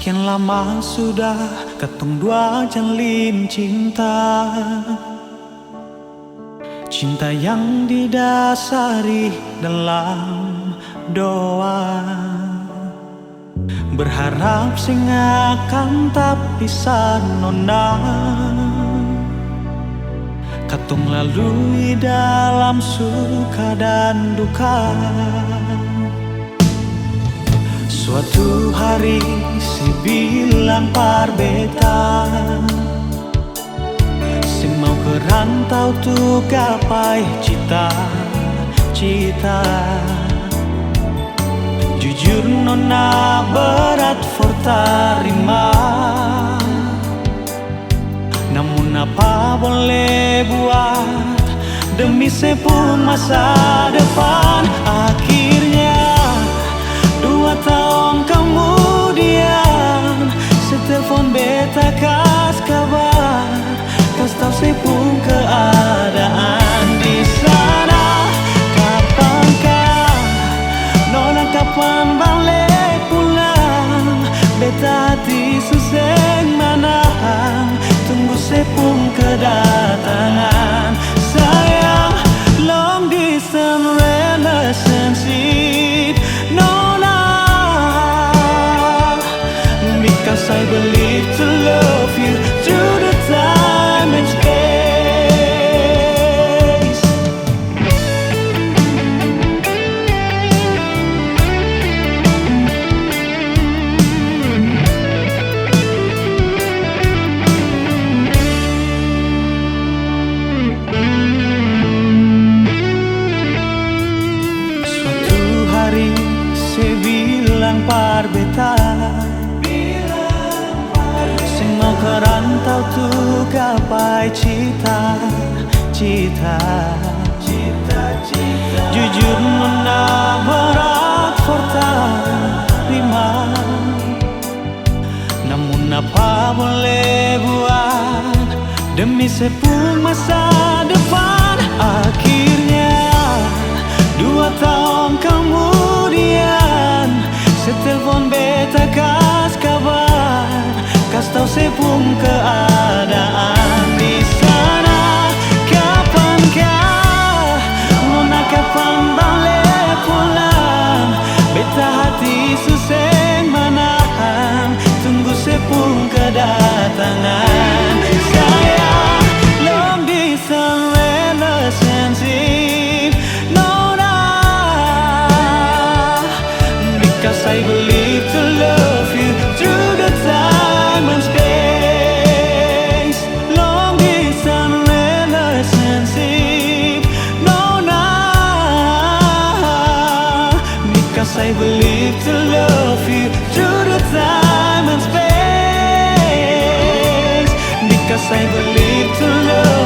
Sekian lama sudah ketong dua jalin cinta, cinta yang didasari dalam doa. Berharap sing akan tak bisa nona, katong lalui dalam suka dan duka. Suatu hari si bilang par beta, si mau ke rantau tuh gapai cita-cita. Jujur nona berat for tarima, namun apa boleh buat demi sepuluh masa depan. Akhirnya 2 tahun kemudian, setelepon beta kas kabar, kas tau sepung keadaan di sana. Kapankah nona, kapan balik pulang? Beta hati suseng manahan, tunggu sepung kedatangan. Sayang, long distance relationship nona, because I believe to love you through the time and space. Suatu hari saya bilang par beta, mau ke rantau tuh gapai cita-cita. Jujur nona berat for terima, namun apa boleh buat demi sepuluh masa depan. Akhirnya 2 tahun kemudian, setelepon beta kas kabar, kas tau sepung keadaan di sana. Kapankah nona, kapan balik pulang? Beta hati suseng manahan, tunggu sepung kedatangan. Sayang, long distance relationship nona, because I believe to love you through the time and space. Long distance relationship nona, because I believe to love you through the time and space. Because I believe to love